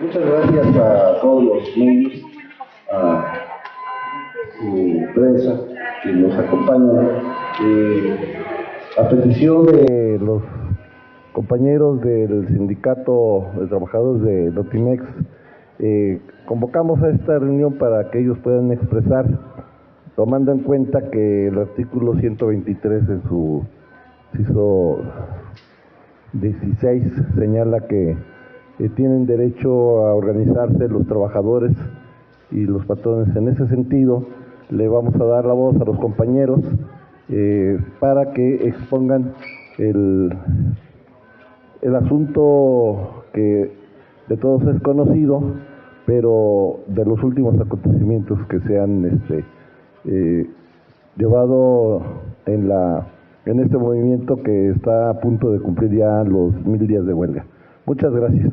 Muchas gracias a todos los medios, a su prensa que nos acompaña. A petición de los compañeros del Sindicato de Trabajadores de Notimex, convocamos a esta reunión para que ellos puedan expresar, tomando en cuenta que el artículo 123 en su inciso 16 señala que tienen derecho a organizarse los trabajadores y los patrones. En ese sentido, le vamos a dar la voz a los compañeros para que expongan el asunto que de todos es conocido, pero de los últimos acontecimientos que se han llevado en este movimiento que está a punto de cumplir ya los 1000 días de huelga. Muchas gracias.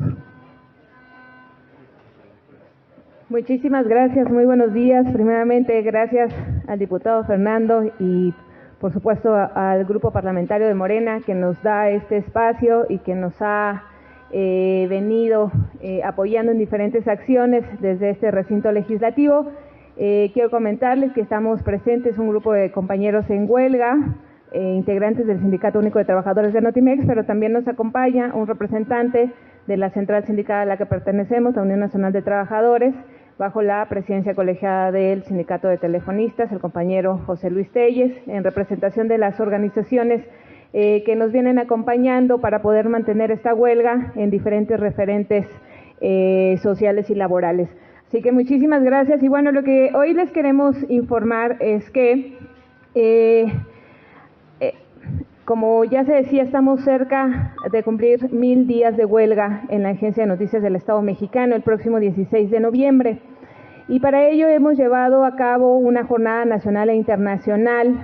Muchísimas gracias, muy buenos días. Primeramente, gracias al diputado Fernando y, por supuesto, al grupo parlamentario de Morena que nos da este espacio y que nos ha venido apoyando en diferentes acciones desde este recinto legislativo. Quiero comentarles que estamos presentes un grupo de compañeros en huelga, integrantes del Sindicato Único de Trabajadores de Notimex, pero también nos acompaña un representante de la central sindical a la que pertenecemos, la Unión Nacional de Trabajadores, bajo la presidencia colegiada del Sindicato de Telefonistas, el compañero José Luis Telles, en representación de las organizaciones que nos vienen acompañando para poder mantener esta huelga en diferentes referentes sociales y laborales. Así que muchísimas gracias. Y bueno, lo que hoy les queremos informar es que como ya se decía, estamos cerca de cumplir 1000 días de huelga en la Agencia de Noticias del Estado Mexicano el próximo 16 de noviembre. Y para ello hemos llevado a cabo una jornada nacional e internacional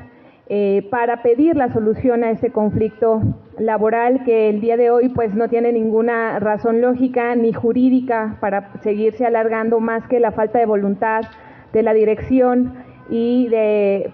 para pedir la solución a este conflicto laboral que el día de hoy pues no tiene ninguna razón lógica ni jurídica para seguirse alargando más que la falta de voluntad de la dirección y de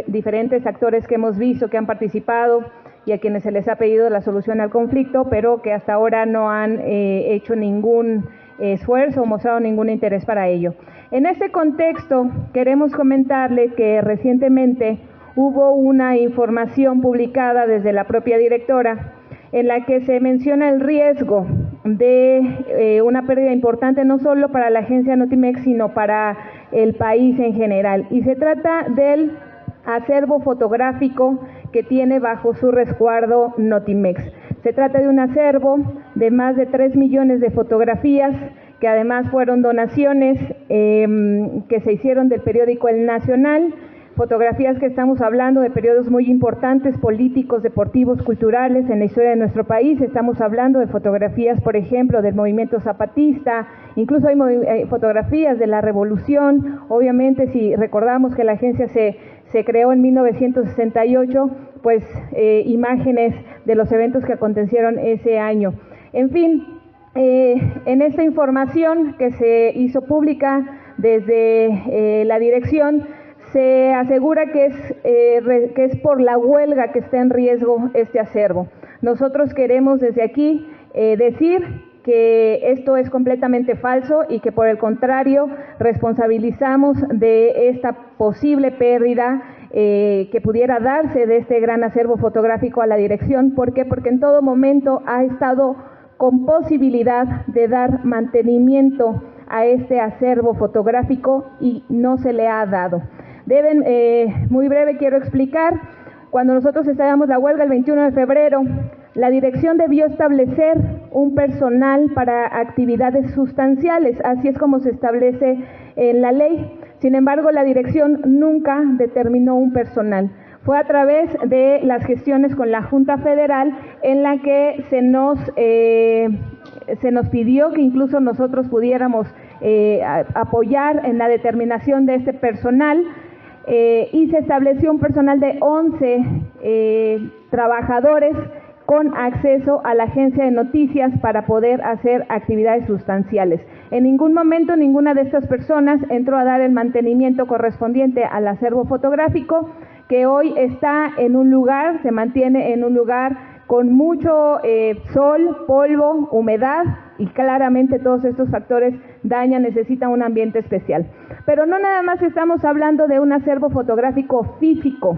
diferentes actores que hemos visto que han participado y a quienes se les ha pedido la solución al conflicto, pero que hasta ahora no han hecho ningún esfuerzo o mostrado ningún interés para ello. En este contexto, queremos comentarle que recientemente hubo una información publicada desde la propia directora en la que se menciona el riesgo de una pérdida importante no solo para la agencia Notimex, sino para el país en general. Y se trata del acervo fotográfico que tiene bajo su resguardo Notimex. Se trata de un acervo de más de 3 millones de fotografías que además fueron donaciones que se hicieron del periódico El Nacional, fotografías que estamos hablando de periodos muy importantes, políticos, deportivos, culturales en la historia de nuestro país. Estamos hablando de fotografías, por ejemplo, del movimiento zapatista, incluso hay fotografías de la revolución. Obviamente, si recordamos que la agencia se creó en 1968, pues imágenes de los eventos que acontecieron ese año. En fin, en esta información que se hizo pública desde la dirección, se asegura que es por la huelga que está en riesgo este acervo. Nosotros queremos desde aquí decir que esto es completamente falso y que por el contrario responsabilizamos de esta posible pérdida que pudiera darse de este gran acervo fotográfico a la dirección. ¿Por qué? Porque en todo momento ha estado con posibilidad de dar mantenimiento a este acervo fotográfico y no se le ha dado. Muy breve quiero explicar, cuando nosotros estábamos la huelga el 21 de febrero, la dirección debió establecer un personal para actividades sustanciales, así es como se establece en la ley. Sin embargo, la dirección nunca determinó un personal. Fue a través de las gestiones con la Junta Federal en la que se nos pidió que incluso nosotros pudiéramos apoyar en la determinación de este personal. Y se estableció un personal de 11 trabajadores con acceso a la agencia de noticias para poder hacer actividades sustanciales. En ningún momento ninguna de estas personas entró a dar el mantenimiento correspondiente al acervo fotográfico, que hoy está en un lugar, se mantiene en un lugar con mucho sol, polvo, humedad y claramente todos estos factores dañan, necesitan un ambiente especial. Pero no nada más estamos hablando de un acervo fotográfico físico,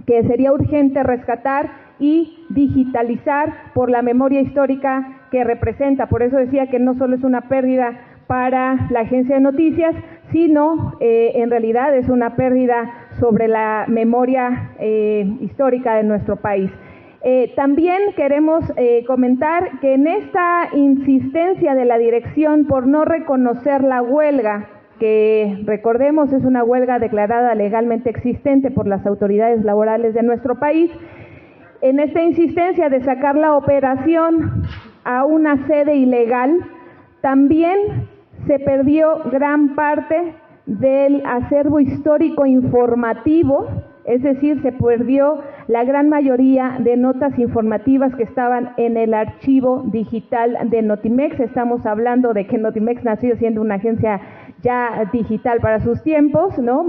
que sería urgente rescatar y digitalizar por la memoria histórica que representa. Por eso decía que no solo es una pérdida para la agencia de noticias, sino en realidad es una pérdida sobre la memoria histórica de nuestro país. También queremos comentar que en esta insistencia de la dirección por no reconocer la huelga, que recordemos es una huelga declarada legalmente existente por las autoridades laborales de nuestro país, en esta insistencia de sacar la operación a una sede ilegal, también se perdió gran parte del acervo histórico informativo, es decir, se perdió la gran mayoría de notas informativas que estaban en el archivo digital de Notimex. Estamos hablando de que Notimex nació siendo una agencia ya digital para sus tiempos, ¿no?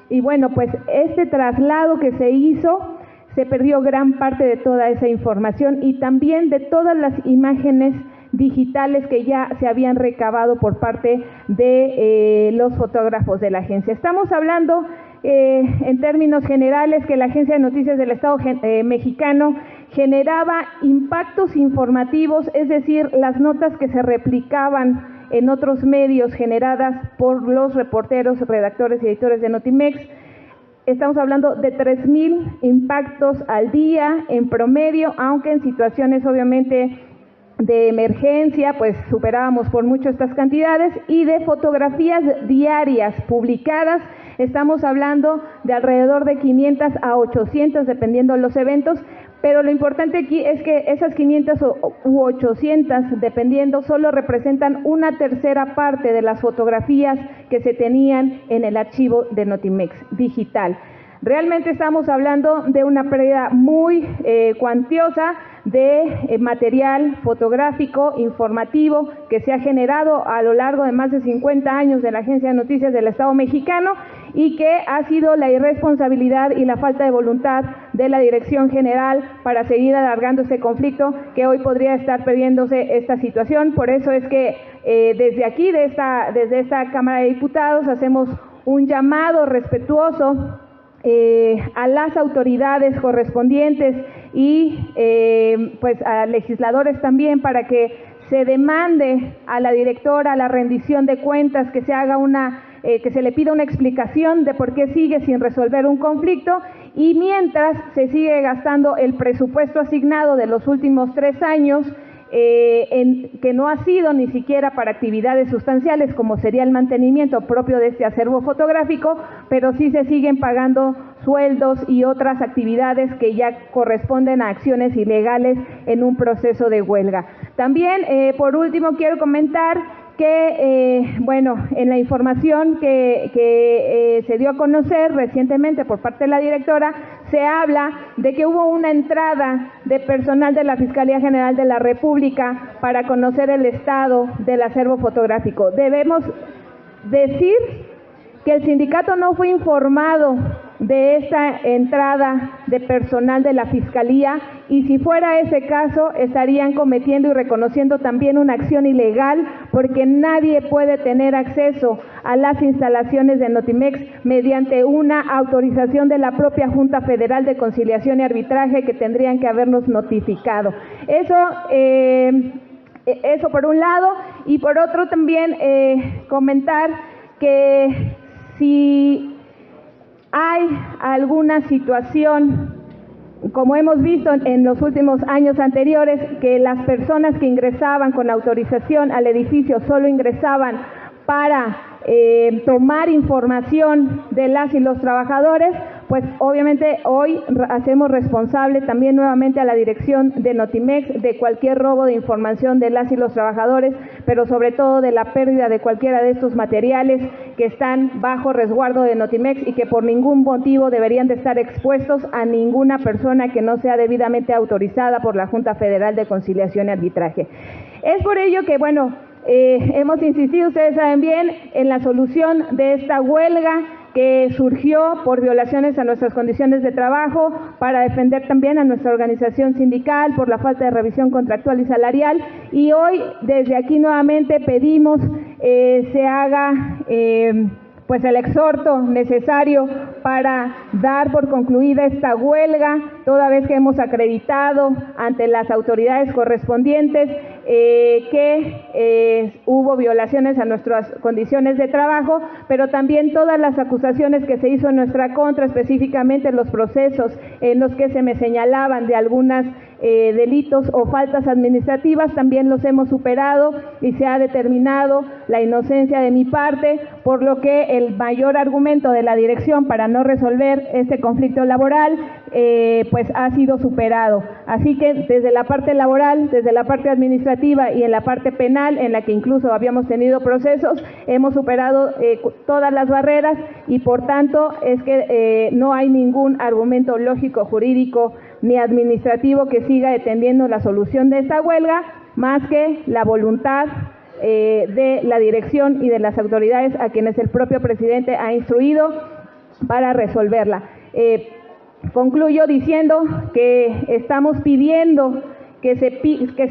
Y bueno, pues este traslado que se hizo, se perdió gran parte de toda esa información y también de todas las imágenes digitales que ya se habían recabado por parte de los fotógrafos de la agencia. Estamos hablando en términos generales que la Agencia de Noticias del Estado mexicano generaba impactos informativos, es decir, las notas que se replicaban en otros medios generadas por los reporteros, redactores y editores de Notimex. Estamos hablando de 3,000 impactos al día en promedio, aunque en situaciones obviamente de emergencia, pues superábamos por mucho estas cantidades, y de fotografías diarias publicadas, estamos hablando de alrededor de 500 a 800, dependiendo de los eventos, pero lo importante aquí es que esas 500 u 800, dependiendo, solo representan una tercera parte de las fotografías que se tenían en el archivo de Notimex digital. Realmente estamos hablando de una pérdida muy cuantiosa de material fotográfico, informativo, que se ha generado a lo largo de más de 50 años de la Agencia de Noticias del Estado mexicano y que ha sido la irresponsabilidad y la falta de voluntad de la Dirección General para seguir alargando ese conflicto que hoy podría estar perdiéndose esta situación. Por eso es que desde aquí, desde esta Cámara de Diputados, hacemos un llamado respetuoso a las autoridades correspondientes y pues a legisladores también para que se demande a la directora la rendición de cuentas, que se haga que se le pida una explicación de por qué sigue sin resolver un conflicto y mientras se sigue gastando el presupuesto asignado de los últimos 3 años que no ha sido ni siquiera para actividades sustanciales como sería el mantenimiento propio de este acervo fotográfico, pero sí se siguen pagando sueldos y otras actividades que ya corresponden a acciones ilegales en un proceso de huelga. También, por último, quiero comentar que, bueno, en la información que se dio a conocer recientemente por parte de la directora, se habla de que hubo una entrada de personal de la Fiscalía General de la República para conocer el estado del acervo fotográfico. Debemos decir que el sindicato no fue informado de esta entrada de personal de la Fiscalía y si fuera ese caso estarían cometiendo y reconociendo también una acción ilegal porque nadie puede tener acceso a las instalaciones de Notimex mediante una autorización de la propia Junta Federal de Conciliación y Arbitraje que tendrían que habernos notificado. Eso por un lado, y por otro también comentar que si hay alguna situación, como hemos visto en los últimos años anteriores, que las personas que ingresaban con autorización al edificio solo ingresaban para tomar información de las y los trabajadores, pues obviamente hoy hacemos responsable también nuevamente a la dirección de Notimex de cualquier robo de información de las y los trabajadores, pero sobre todo de la pérdida de cualquiera de estos materiales que están bajo resguardo de Notimex y que por ningún motivo deberían de estar expuestos a ninguna persona que no sea debidamente autorizada por la Junta Federal de Conciliación y Arbitraje. Es por ello que, bueno, hemos insistido, ustedes saben bien, en la solución de esta huelga que surgió por violaciones a nuestras condiciones de trabajo, para defender también a nuestra organización sindical por la falta de revisión contractual y salarial, y hoy desde aquí nuevamente pedimos se haga pues el exhorto necesario para dar por concluida esta huelga, toda vez que hemos acreditado ante las autoridades correspondientes que hubo violaciones a nuestras condiciones de trabajo, pero también todas las acusaciones que se hizo en nuestra contra, específicamente los procesos en los que se me señalaban de algunas delitos o faltas administrativas, también los hemos superado y se ha determinado la inocencia de mi parte, por lo que el mayor argumento de la dirección para no resolver este conflicto laboral pues ha sido superado. Así que desde la parte laboral, desde la parte administrativa y en la parte penal, en la que incluso habíamos tenido procesos, hemos superado todas las barreras y por tanto es que no hay ningún argumento lógico, jurídico ni administrativo que siga deteniendo la solución de esta huelga, más que la voluntad de la dirección y de las autoridades a quienes el propio presidente ha instruido para resolverla. Concluyo diciendo que estamos pidiendo que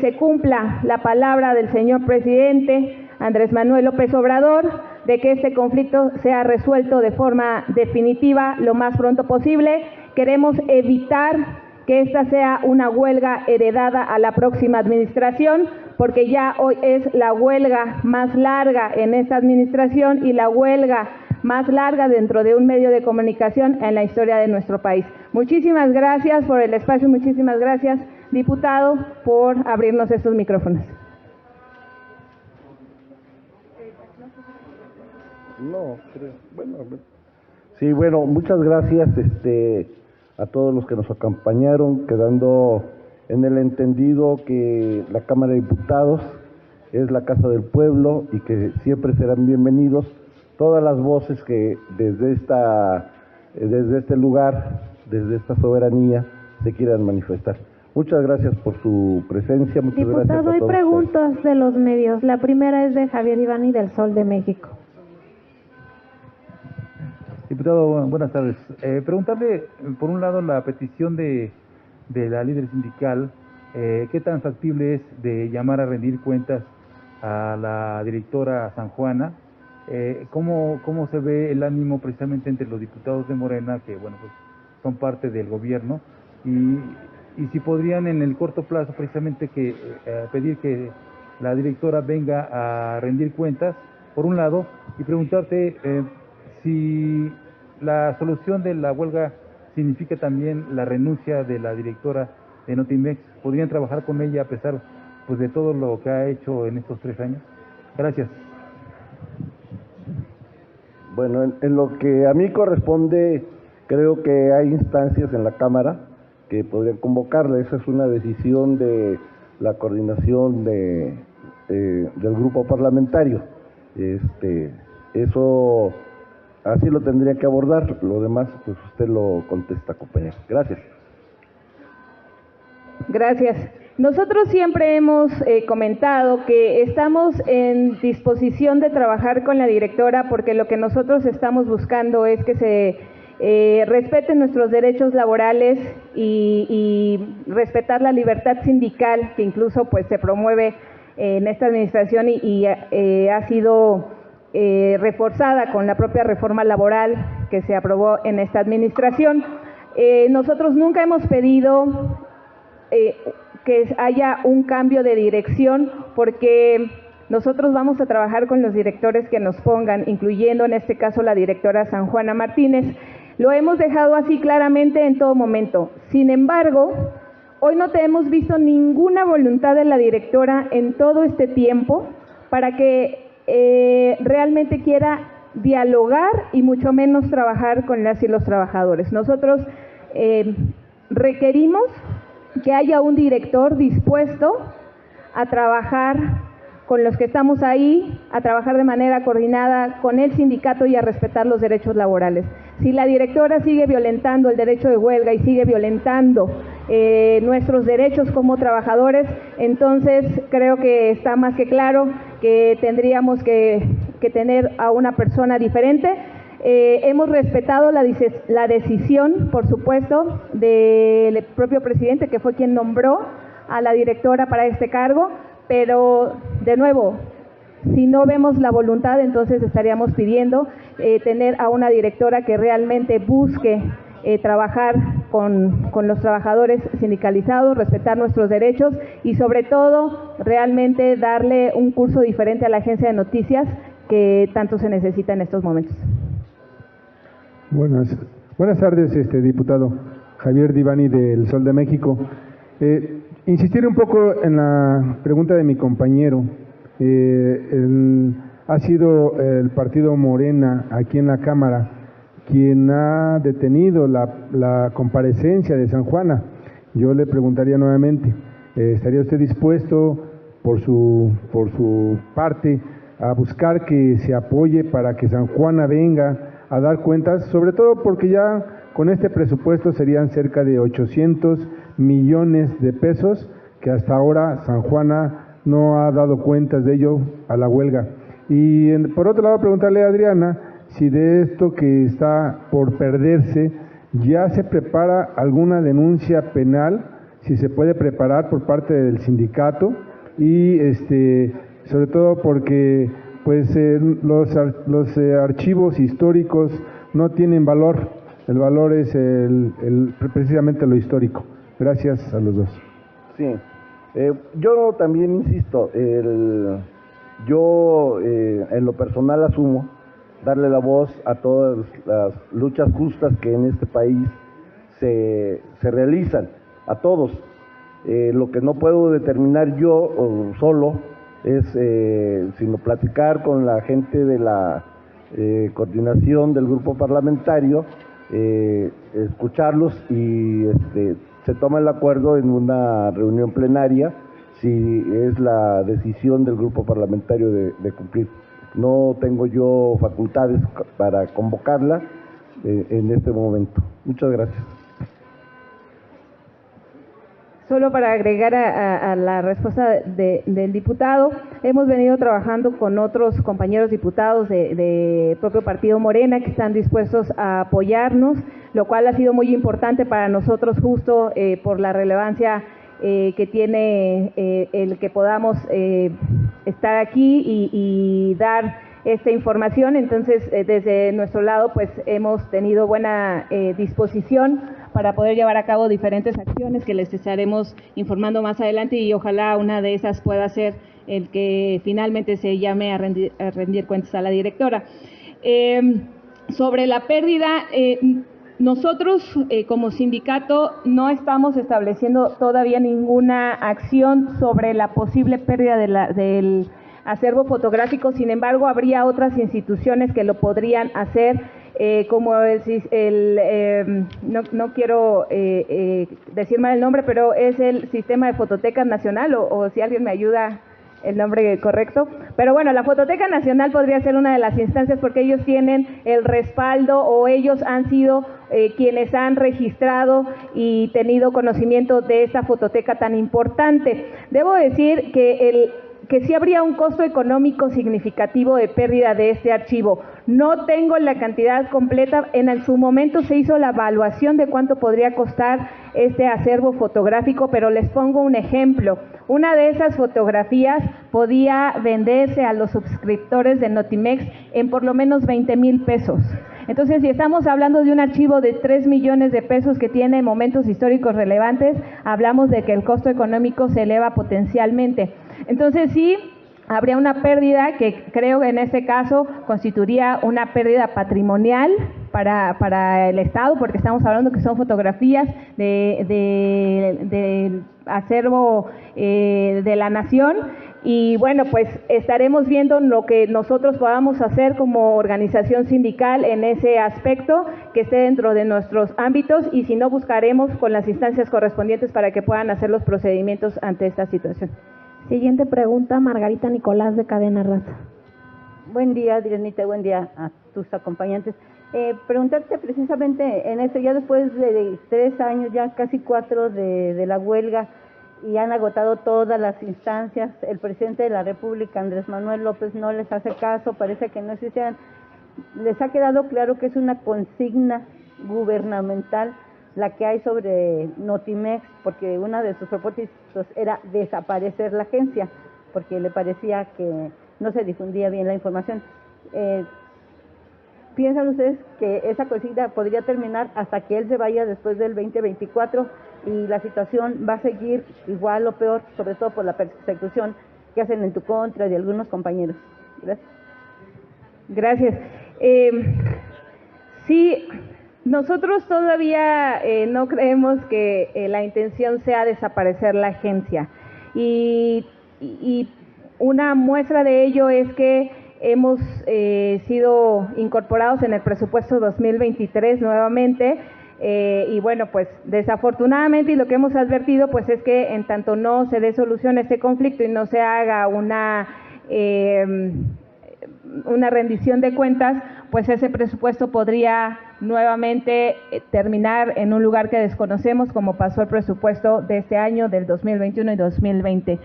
se cumpla la palabra del señor presidente Andrés Manuel López Obrador, de que este conflicto sea resuelto de forma definitiva lo más pronto posible. Queremos evitar que esta sea una huelga heredada a la próxima administración, porque ya hoy es la huelga más larga en esta administración y la huelga más larga dentro de un medio de comunicación en la historia de nuestro país. Muchísimas gracias por el espacio, muchísimas gracias, diputado, por abrirnos estos micrófonos. No, creo. Bueno, sí, bueno, muchas gracias a todos los que nos acompañaron, quedando en el entendido que la Cámara de Diputados es la Casa del Pueblo y que siempre serán bienvenidos todas las voces que desde este lugar, desde esta soberanía, se quieran manifestar. Muchas gracias por su presencia. Muchas Diputado, gracias a hay todos preguntas ustedes. de los medios. La primera es de Javier Ivani del Sol de México. Diputado, buenas tardes. Preguntarle, por un lado, la petición de la líder sindical, ¿qué tan factible es de llamar a rendir cuentas a la directora San Juana? ¿Cómo se ve el ánimo precisamente entre los diputados de Morena, que bueno, pues son parte del gobierno, y si podrían en el corto plazo precisamente pedir que la directora venga a rendir cuentas, por un lado, y preguntarte si la solución de la huelga significa también la renuncia de la directora de Notimex. ¿Podrían trabajar con ella a pesar pues de todo lo que ha hecho en estos 3 años? Gracias. Bueno, en lo que a mí corresponde, creo que hay instancias en la Cámara que podrían convocarla. Esa es una decisión de la coordinación del grupo parlamentario. Eso así lo tendría que abordar. Lo demás, pues usted lo contesta, compañero. Gracias. Gracias. Nosotros siempre hemos comentado que estamos en disposición de trabajar con la directora, porque lo que nosotros estamos buscando es que se respeten nuestros derechos laborales y respetar la libertad sindical, que incluso pues se promueve en esta administración y ha sido reforzada con la propia reforma laboral que se aprobó en esta administración. Nosotros nunca hemos pedido que haya un cambio de dirección, porque nosotros vamos a trabajar con los directores que nos pongan, incluyendo en este caso la directora San Juana Martínez. Lo hemos dejado así claramente en todo momento. Sin embargo, hoy no hemos visto ninguna voluntad de la directora en todo este tiempo para que realmente quiera dialogar y mucho menos trabajar con las y los trabajadores. Nosotros requerimos que haya un director dispuesto a trabajar con los que estamos ahí, a trabajar de manera coordinada con el sindicato y a respetar los derechos laborales. Si la directora sigue violentando el derecho de huelga y sigue violentando nuestros derechos como trabajadores, entonces creo que está más que claro que tendríamos que tener a una persona diferente. Hemos respetado la decisión, por supuesto, del propio presidente, que fue quien nombró a la directora para este cargo, pero, de nuevo, si no vemos la voluntad, entonces estaríamos pidiendo tener a una directora que realmente busque trabajar con los trabajadores sindicalizados, respetar nuestros derechos y, sobre todo, realmente darle un curso diferente a la agencia de noticias que tanto se necesita en estos momentos. Buenas tardes, diputado Javier Divani del Sol de México. Insistir un poco en la pregunta de mi compañero. Ha sido el partido Morena aquí en la Cámara quien ha detenido la comparecencia de San Juana. Yo le preguntaría nuevamente, ¿estaría usted dispuesto por su parte a buscar que se apoye para que San Juana venga a dar cuentas, sobre todo porque ya con este presupuesto serían cerca de 800 millones de pesos que hasta ahora San Juana no ha dado cuentas de ello a la huelga? Y por otro lado, preguntarle a Adriana si de esto que está por perderse ya se prepara alguna denuncia penal, si se puede preparar por parte del sindicato y sobre todo porque pues los archivos históricos no tienen valor, el valor es precisamente lo histórico. Gracias a los dos. Sí, yo también insisto, yo en lo personal asumo darle la voz a todas las luchas justas que en este país se realizan, a todos. Lo que no puedo determinar yo solo es sino platicar con la gente de la coordinación del grupo parlamentario, escucharlos y se toma el acuerdo en una reunión plenaria si es la decisión del grupo parlamentario de cumplir. No tengo yo facultades para convocarla en este momento. Muchas gracias. Solo para agregar a la respuesta del diputado, hemos venido trabajando con otros compañeros diputados de propio partido Morena que están dispuestos a apoyarnos, lo cual ha sido muy importante para nosotros justo por la relevancia que tiene el que podamos estar aquí y dar esta información. Entonces, desde nuestro lado, pues hemos tenido buena disposición para poder llevar a cabo diferentes acciones que les estaremos informando más adelante y ojalá una de esas pueda ser el que finalmente se llame a rendir cuentas a la directora. Sobre la pérdida, nosotros como sindicato no estamos estableciendo todavía ninguna acción sobre la posible pérdida del acervo fotográfico. Sin embargo, habría otras instituciones que lo podrían hacer, como no quiero decir mal el nombre, pero es el Sistema de Fototecas Nacional, o si alguien me ayuda el nombre correcto. Pero bueno, la Fototeca Nacional podría ser una de las instancias porque ellos tienen el respaldo o ellos han sido quienes han registrado y tenido conocimiento de esta fototeca tan importante. Debo decir que sí habría un costo económico significativo de pérdida de este archivo. No tengo la cantidad completa, en su momento se hizo la evaluación de cuánto podría costar este acervo fotográfico, pero les pongo un ejemplo. Una de esas fotografías podía venderse a los suscriptores de Notimex en por lo menos 20,000 pesos. Entonces, si estamos hablando de un archivo de 3 millones de pesos que tiene momentos históricos relevantes, hablamos de que el costo económico se eleva potencialmente. Entonces, sí, habría una pérdida que creo que en este caso constituiría una pérdida patrimonial para el Estado, porque estamos hablando que son fotografías del acervo de la nación. Y bueno, pues estaremos viendo lo que nosotros podamos hacer como organización sindical en ese aspecto que esté dentro de nuestros ámbitos y si no, buscaremos con las instancias correspondientes para que puedan hacer los procedimientos ante esta situación. Siguiente pregunta, Margarita Nicolás de Cadena Raza. Buen día, Adrianita, buen día a tus acompañantes. Preguntarte precisamente en esto, ya después de 3 años, ya casi 4 de la huelga, y han agotado todas las instancias, el presidente de la República, Andrés Manuel López, no les hace caso, parece que no existieran. les ha quedado claro que es una consigna gubernamental la que hay sobre Notimex, porque una de sus propósitos era desaparecer la agencia, porque le parecía que no se difundía bien la información. ¿Piensan ustedes que esa consigna podría terminar hasta que él se vaya después del 2024 y la situación va a seguir igual o peor, sobre todo por la persecución que hacen en tu contra de algunos compañeros? Gracias. Gracias. Sí, nosotros todavía no creemos que la intención sea desaparecer la agencia y una muestra de ello es que hemos sido incorporados en el presupuesto 2023 nuevamente y bueno, pues desafortunadamente y lo que hemos advertido pues es que en tanto no se dé solución a este conflicto y no se haga una rendición de cuentas, pues ese presupuesto podría nuevamente terminar en un lugar que desconocemos, como pasó el presupuesto de este año, del 2021 y 2020.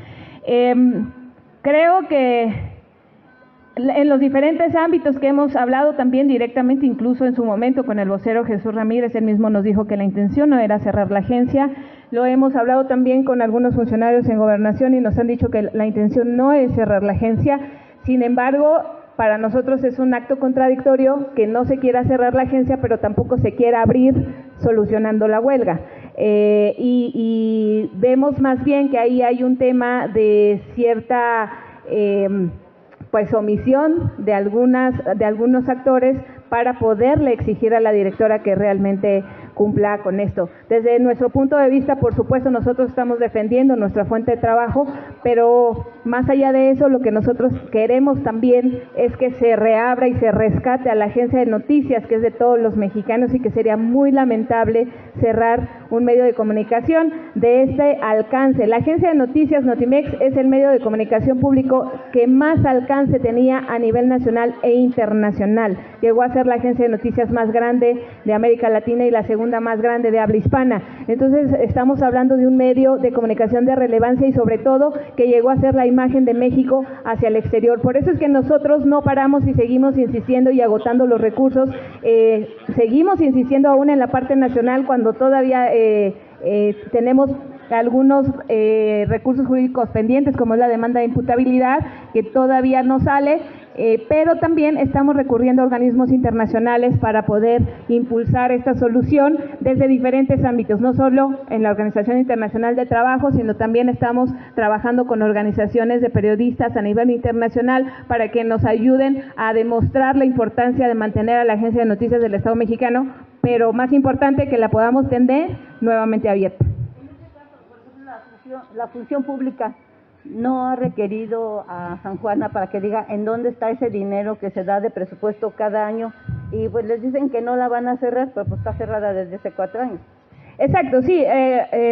Creo que en los diferentes ámbitos que hemos hablado también directamente, incluso en su momento con el vocero Jesús Ramírez, él mismo nos dijo que la intención no era cerrar la agencia. Lo hemos hablado también con algunos funcionarios en Gobernación y nos han dicho que la intención no es cerrar la agencia. Sin embargo, para nosotros es un acto contradictorio que no se quiera cerrar la agencia, pero tampoco se quiera abrir solucionando la huelga. Y vemos más bien que ahí hay un tema de cierta pues omisión de algunos actores para poderle exigir a la directora que realmente cumpla con esto. Desde nuestro punto de vista, por supuesto, nosotros estamos defendiendo nuestra fuente de trabajo, pero más allá de eso, lo que nosotros queremos también es que se reabra y se rescate a la agencia de noticias, que es de todos los mexicanos, y que sería muy lamentable cerrar un medio de comunicación de este alcance. La agencia de noticias Notimex es el medio de comunicación público que más alcance tenía a nivel nacional e internacional. Llegó a ser la agencia de noticias más grande de América Latina y la segunda más grande de habla hispana. Entonces estamos hablando de un medio de comunicación de relevancia y sobre todo que llegó a ser la imagen de México hacia el exterior. Por eso es que nosotros no paramos y seguimos insistiendo y agotando los recursos, seguimos insistiendo aún en la parte nacional cuando todavía tenemos algunos recursos jurídicos pendientes, como es la demanda de imputabilidad, que todavía no sale, pero también estamos recurriendo a organismos internacionales para poder impulsar esta solución desde diferentes ámbitos, no solo en la Organización Internacional de Trabajo, sino también estamos trabajando con organizaciones de periodistas a nivel internacional para que nos ayuden a demostrar la importancia de mantener a la Agencia de Noticias del Estado mexicano, pero más importante, que la podamos tener nuevamente abierta. La función pública no ha requerido a San Juana para que diga en dónde está ese dinero que se da de presupuesto cada año, y pues les dicen que no la van a cerrar, pero pues está cerrada desde hace 4 años. Exacto, sí,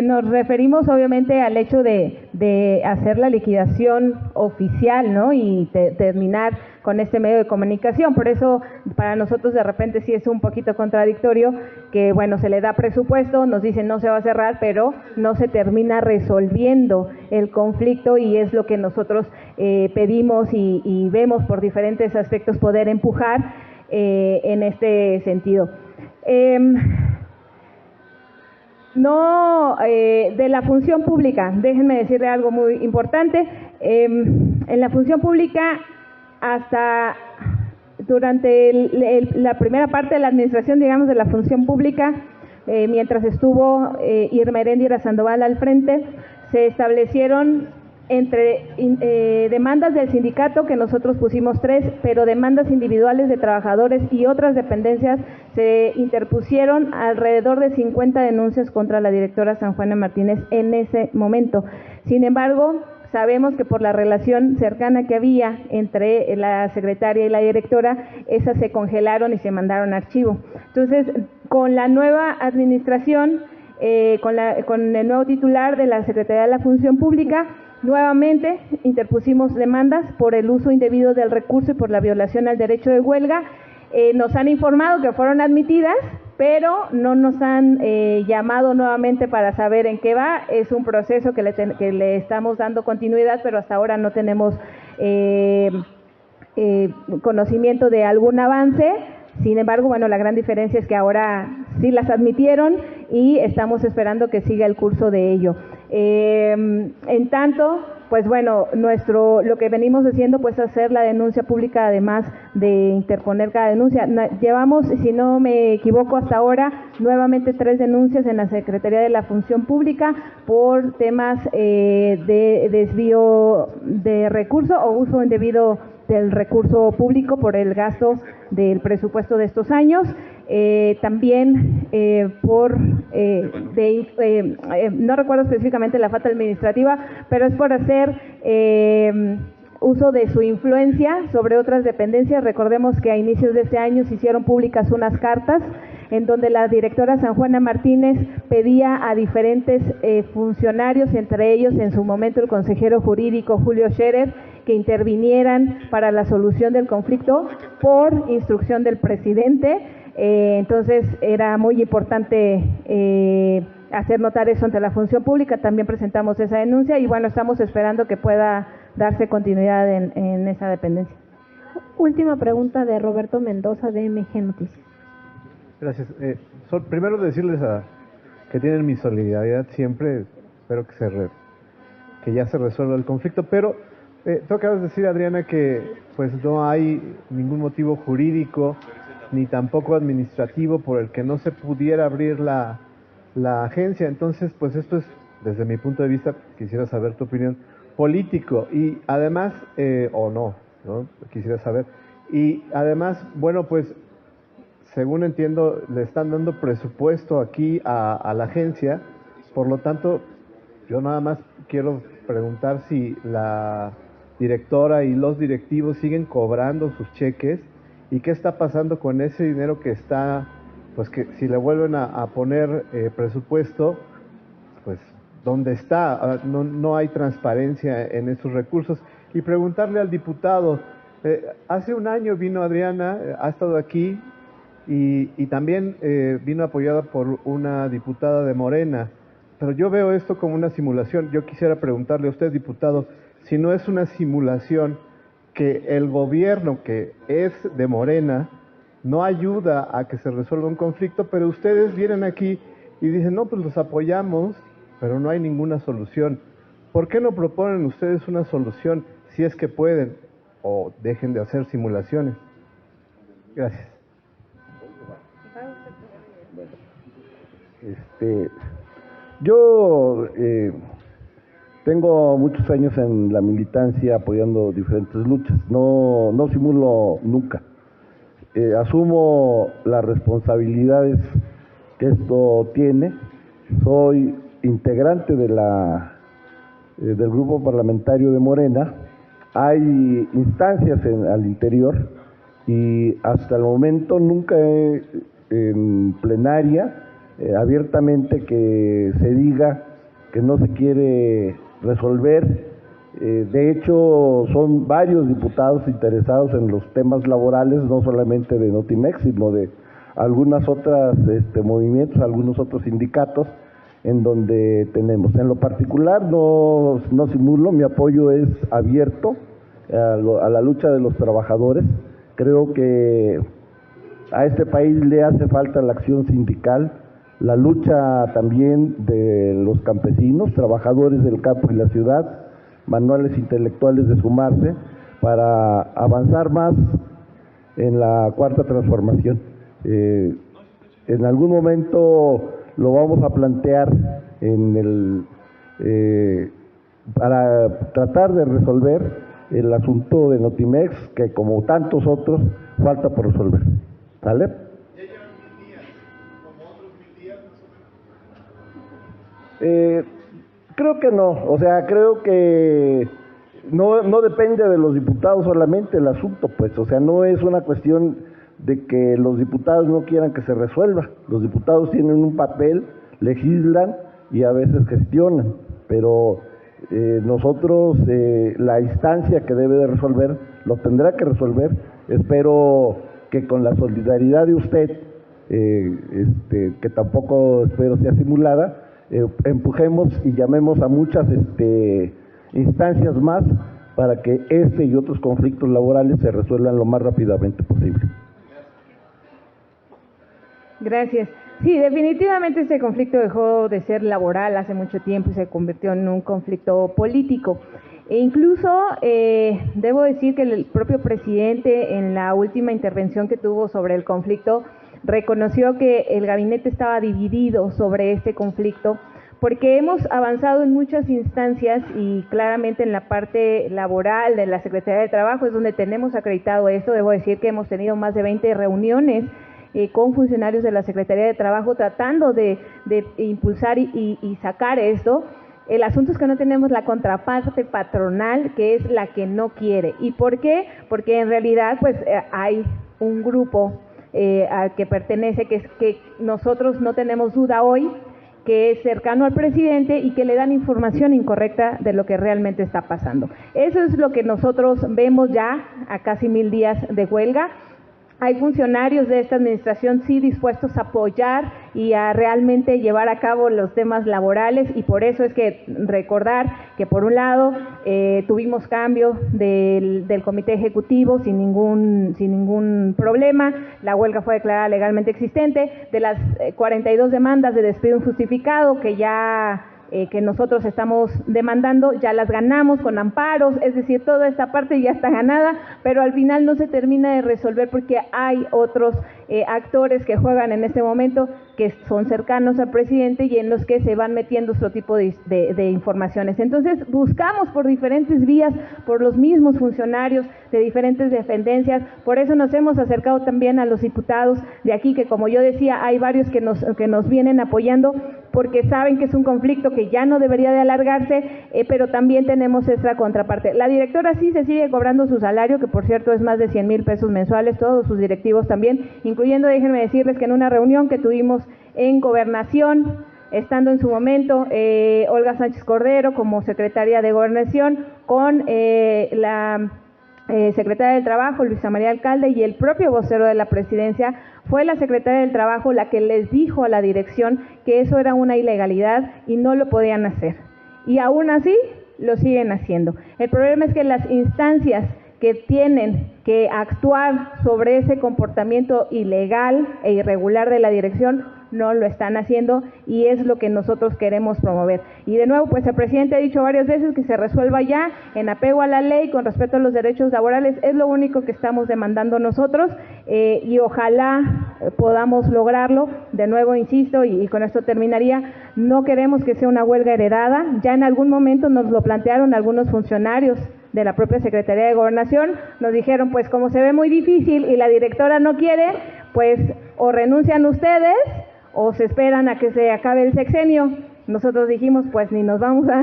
nos referimos obviamente al hecho de hacer la liquidación oficial, ¿no? Y terminar con este medio de comunicación. Por eso para nosotros de repente sí es un poquito contradictorio que, bueno, se le da presupuesto, nos dicen no se va a cerrar, pero no se termina resolviendo el conflicto, y es lo que nosotros pedimos y vemos por diferentes aspectos poder empujar en este sentido. De la función pública, déjenme decirle algo muy importante. En la función pública, hasta durante la primera parte de la administración, digamos, de la función pública, mientras estuvo Irma Heréndira Sandoval al frente, se establecieron entre demandas del sindicato, que nosotros pusimos 3, pero demandas individuales de trabajadores y otras dependencias, se interpusieron alrededor de 50 denuncias contra la directora San Juana Martínez en ese momento. Sin embargo, sabemos que por la relación cercana que había entre la secretaria y la directora, esas se congelaron y se mandaron a archivo. Entonces, con la nueva administración, con el nuevo titular de la Secretaría de la Función Pública, nuevamente interpusimos demandas por el uso indebido del recurso y por la violación al derecho de huelga. Nos han informado que fueron admitidas, pero no nos han llamado nuevamente para saber en qué va. Es un proceso que le estamos dando continuidad, pero hasta ahora no tenemos conocimiento de algún avance. Sin embargo, bueno, la gran diferencia es que ahora sí las admitieron y estamos esperando que siga el curso de ello. En tanto, pues bueno, lo que venimos haciendo pues hacer la denuncia pública, además de interponer cada denuncia. Llevamos, si no me equivoco, hasta ahora nuevamente 3 denuncias en la Secretaría de la Función Pública por temas de desvío de recursos o uso indebido del recurso público por el gasto del presupuesto de estos años. También no recuerdo específicamente la falta administrativa, pero es por hacer uso de su influencia sobre otras dependencias. Recordemos que a inicios de este año se hicieron públicas unas cartas en donde la directora Sanjuana Martínez pedía a diferentes funcionarios, entre ellos en su momento el consejero jurídico Julio Scherer, que intervinieran para la solución del conflicto por instrucción del presidente. Entonces era muy importante hacer notar eso ante la función pública. También presentamos esa denuncia y bueno, estamos esperando que pueda darse continuidad en esa dependencia. Última pregunta de Roberto Mendoza de MG Noticias. Gracias. Primero decirles que tienen mi solidaridad siempre. Espero que ya se resuelva el conflicto, pero tú acabas de decir, Adriana, que pues no hay ningún motivo jurídico ni tampoco administrativo por el que no se pudiera abrir la agencia. Entonces, pues esto es, desde mi punto de vista, quisiera saber tu opinión, político. Y además, o no, quisiera saber. Y además, bueno, pues, según entiendo, le están dando presupuesto aquí a la agencia. Por lo tanto, yo nada más quiero preguntar si la directora y los directivos siguen cobrando sus cheques y qué está pasando con ese dinero que está, pues que si le vuelven a poner presupuesto, pues ¿dónde está? No hay transparencia en esos recursos. Y preguntarle al diputado, hace un año vino Adriana, ha estado aquí y también vino apoyada por una diputada de Morena, pero yo veo esto como una simulación. Yo quisiera preguntarle a usted, diputado, si no es una simulación que el gobierno, que es de Morena, no ayuda a que se resuelva un conflicto, pero ustedes vienen aquí y dicen, no, pues los apoyamos, pero no hay ninguna solución. ¿Por qué no proponen ustedes una solución si es que pueden, o dejen de hacer simulaciones? Gracias. Yo tengo muchos años en la militancia apoyando diferentes luchas, no simulo nunca. Asumo las responsabilidades que esto tiene. Soy integrante de del grupo parlamentario de Morena. Hay instancias al interior y hasta el momento nunca en plenaria abiertamente que se diga que no se quiere resolver. De hecho, son varios diputados interesados en los temas laborales, no solamente de Notimex, sino de algunas otras movimientos, algunos otros sindicatos en donde tenemos. En lo particular no simulo, mi apoyo es abierto a la lucha de los trabajadores. Creo que a este país le hace falta la acción sindical, la lucha también de los campesinos, trabajadores del campo y la ciudad, manuales intelectuales de sumarse para avanzar más en la cuarta transformación. En algún momento lo vamos a plantear para tratar de resolver el asunto de Notimex, que como tantos otros falta por resolver. ¿Sale? Creo que no, o sea, creo que no depende de los diputados solamente el asunto, pues, o sea, no es una cuestión de que los diputados no quieran que se resuelva. Los diputados tienen un papel, legislan y a veces gestionan, pero nosotros, la instancia que debe de resolver, lo tendrá que resolver. Espero que con la solidaridad de usted, que tampoco espero sea simulada, empujemos y llamemos a muchas instancias más para que este y otros conflictos laborales se resuelvan lo más rápidamente posible. Gracias. Sí, definitivamente este conflicto dejó de ser laboral hace mucho tiempo y se convirtió en un conflicto político. E incluso debo decir que el propio presidente en la última intervención que tuvo sobre el conflicto reconoció que el gabinete estaba dividido sobre este conflicto porque hemos avanzado en muchas instancias y claramente en la parte laboral de la Secretaría de Trabajo es donde tenemos acreditado esto. Debo decir que hemos tenido más de 20 reuniones con funcionarios de la Secretaría de Trabajo tratando de impulsar y sacar esto. El asunto es que no tenemos la contraparte patronal, que es la que no quiere. ¿Y por qué? Porque en realidad pues hay un grupo al que pertenece, que nosotros no tenemos duda hoy, que es cercano al presidente y que le dan información incorrecta de lo que realmente está pasando. Eso es lo que nosotros vemos ya a casi 1000 días de huelga. Hay funcionarios de esta administración sí dispuestos a apoyar y a realmente llevar a cabo los temas laborales y por eso es que recordar que por un lado tuvimos cambio del comité ejecutivo sin ningún problema, la huelga fue declarada legalmente existente, de las 42 demandas de despido injustificado que nosotros estamos demandando, ya las ganamos con amparos, es decir, toda esta parte ya está ganada, pero al final no se termina de resolver porque hay otros actores que juegan en este momento que son cercanos al presidente y en los que se van metiendo otro tipo de informaciones. Entonces buscamos por diferentes vías, por los mismos funcionarios de diferentes dependencias, por eso nos hemos acercado también a los diputados de aquí, que como yo decía, hay varios que nos vienen apoyando porque saben que es un conflicto que ya no debería de alargarse, pero también tenemos esta contraparte. La directora sí se sigue cobrando su salario, que por cierto es más de 100,000 pesos mensuales, todos sus directivos también, incluyendo, déjenme decirles que en una reunión que tuvimos en Gobernación, estando en su momento Olga Sánchez Cordero como secretaria de Gobernación, con la secretaria del Trabajo, Luisa María Alcalde, y el propio vocero de la presidencia, fue la secretaria del Trabajo la que les dijo a la dirección que eso era una ilegalidad y no lo podían hacer. Y aún así lo siguen haciendo. El problema es que las instancias que tienen que actuar sobre ese comportamiento ilegal e irregular de la dirección no lo están haciendo y es lo que nosotros queremos promover. Y de nuevo, pues el presidente ha dicho varias veces que se resuelva ya en apego a la ley, con respeto a los derechos laborales, es lo único que estamos demandando nosotros y ojalá podamos lograrlo. De nuevo, insisto, y con esto terminaría, no queremos que sea una huelga heredada, ya en algún momento nos lo plantearon algunos funcionarios de la propia Secretaría de Gobernación, nos dijeron, pues como se ve muy difícil y la directora no quiere, pues o renuncian ustedes o se esperan a que se acabe el sexenio. Nosotros dijimos, pues ni nos vamos a,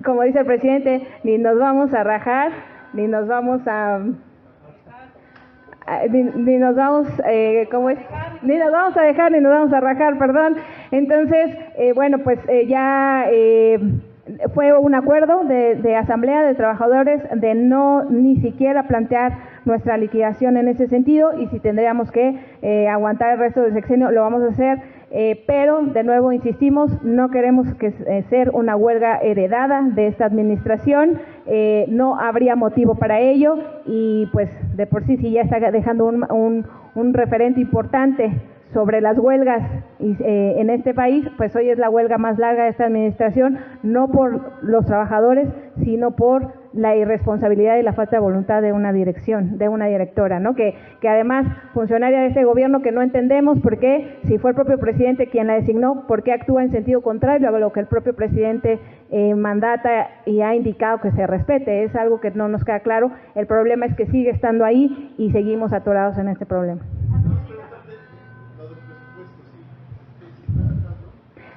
como dice el presidente, ni nos vamos a rajar, ni nos vamos a ni nos vamos, ¿cómo es? Ni nos vamos a dejar, ni nos vamos a rajar, perdón. Entonces, bueno, pues ya fue un acuerdo de asamblea de trabajadores de no ni siquiera plantear nuestra liquidación en ese sentido y si tendríamos que aguantar el resto del sexenio lo vamos a hacer, pero de nuevo insistimos, no queremos que ser una huelga heredada de esta administración, no habría motivo para ello y pues de por sí ya está dejando un referente importante sobre las huelgas en este país, pues hoy es la huelga más larga de esta administración, no por los trabajadores, sino por la irresponsabilidad y la falta de voluntad de una dirección, de una directora, ¿no? Que además, funcionaria de este gobierno que no entendemos por qué, si fue el propio presidente quien la designó, por qué actúa en sentido contrario a lo que el propio presidente mandata y ha indicado que se respete, es algo que no nos queda claro, el problema es que sigue estando ahí y seguimos atorados en este problema.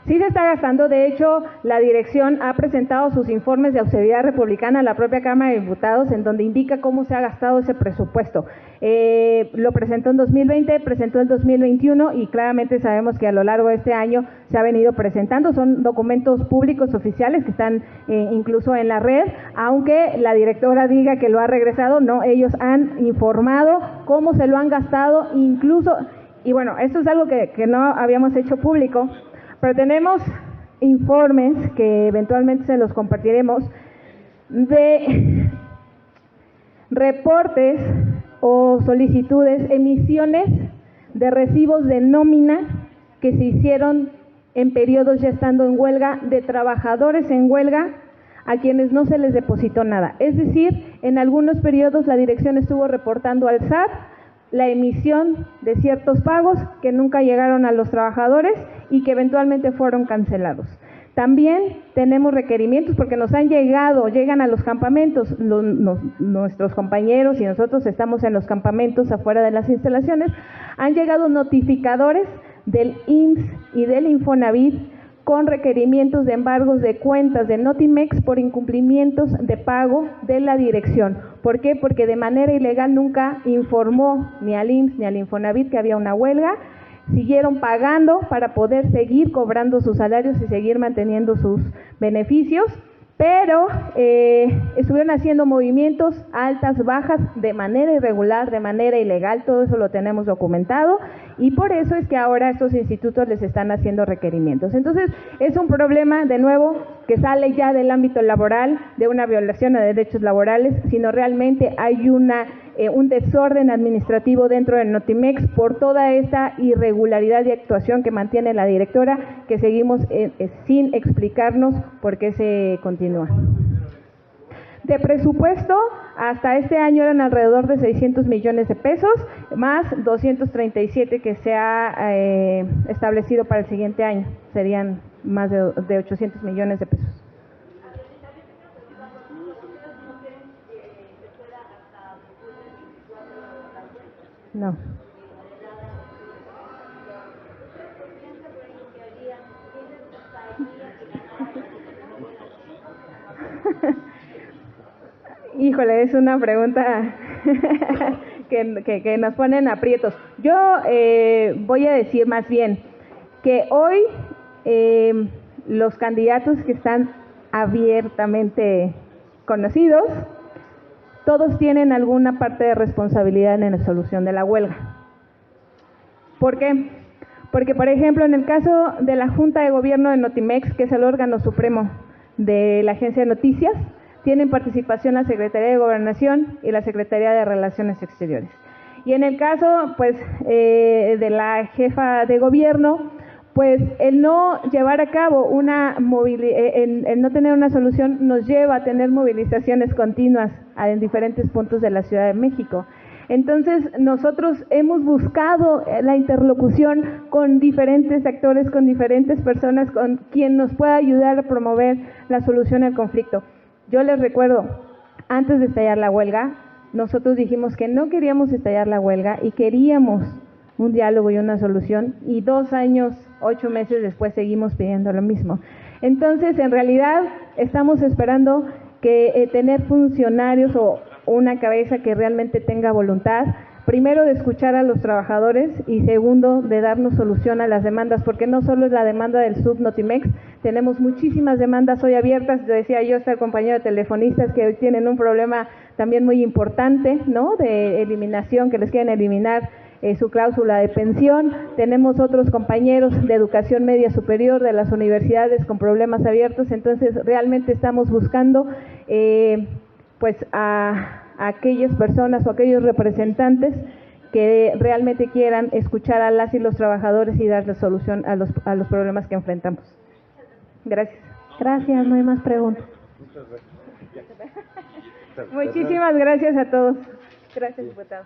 Sí se está gastando, de hecho, la dirección ha presentado sus informes de austeridad republicana a la propia Cámara de Diputados, en donde indica cómo se ha gastado ese presupuesto. Lo presentó en 2020, presentó en 2021 y claramente sabemos que a lo largo de este año se ha venido presentando. Son documentos públicos oficiales que están incluso en la red, aunque la directora diga que lo ha regresado, no, ellos han informado cómo se lo han gastado, incluso, y bueno, esto es algo que no habíamos hecho público, pero tenemos informes que eventualmente se los compartiremos de reportes o solicitudes, emisiones de recibos de nómina que se hicieron en periodos ya estando en huelga, de trabajadores en huelga a quienes no se les depositó nada. Es decir, en algunos periodos la dirección estuvo reportando al SAT la emisión de ciertos pagos que nunca llegaron a los trabajadores y que eventualmente fueron cancelados. También tenemos requerimientos porque nos han llegado, llegan a los campamentos, nuestros compañeros y nosotros estamos en los campamentos afuera de las instalaciones, han llegado notificadores del IMSS y del Infonavit con requerimientos de embargos de cuentas de Notimex por incumplimientos de pago de la dirección. ¿Por qué? Porque de manera ilegal nunca informó ni al IMSS ni al Infonavit que había una huelga, siguieron pagando para poder seguir cobrando sus salarios y seguir manteniendo sus beneficios, pero estuvieron haciendo movimientos altas, bajas, de manera irregular, de manera ilegal, todo eso lo tenemos documentado y por eso es que ahora estos institutos les están haciendo requerimientos. Entonces, es un problema, de nuevo, que sale ya del ámbito laboral, de una violación a derechos laborales, sino realmente hay un desorden administrativo dentro de Notimex por toda esta irregularidad de actuación que mantiene la directora, que seguimos sin explicarnos por qué se continúa. De presupuesto, hasta este año eran alrededor de 600 millones de pesos, más 237 que se ha establecido para el siguiente año, serían más de 800 millones de pesos. No. Híjole, es una pregunta que nos pone en aprietos. Yo voy a decir más bien que hoy los candidatos que están abiertamente conocidos, todos tienen alguna parte de responsabilidad en la solución de la huelga. ¿Por qué? Porque, por ejemplo, en el caso de la Junta de Gobierno de Notimex, que es el órgano supremo de la Agencia de Noticias, tienen participación la Secretaría de Gobernación y la Secretaría de Relaciones Exteriores. Y en el caso, pues, de la jefa de gobierno, pues el no llevar a cabo el no tener una solución nos lleva a tener movilizaciones continuas en diferentes puntos de la Ciudad de México. Entonces, nosotros hemos buscado la interlocución con diferentes actores, con diferentes personas, con quien nos pueda ayudar a promover la solución al conflicto. Yo les recuerdo, antes de estallar la huelga, nosotros dijimos que no queríamos estallar la huelga y queríamos un diálogo y una solución, y 2 años, 8 meses después seguimos pidiendo lo mismo. Entonces, en realidad, estamos esperando que tener funcionarios o una cabeza que realmente tenga voluntad, primero de escuchar a los trabajadores y segundo de darnos solución a las demandas, porque no solo es la demanda del Subnotimex, tenemos muchísimas demandas hoy abiertas. Decía yo, está el compañero de telefonistas que hoy tienen un problema también muy importante, ¿no?, de eliminación, que les quieren eliminar su cláusula de pensión. Tenemos otros compañeros de educación media superior de las universidades con problemas abiertos. Entonces, realmente estamos buscando pues a aquellas personas o aquellos representantes que realmente quieran escuchar a las y los trabajadores y darles solución a los problemas que enfrentamos. Gracias. Gracias, no hay más preguntas. Muchísimas gracias a todos. Gracias, diputado.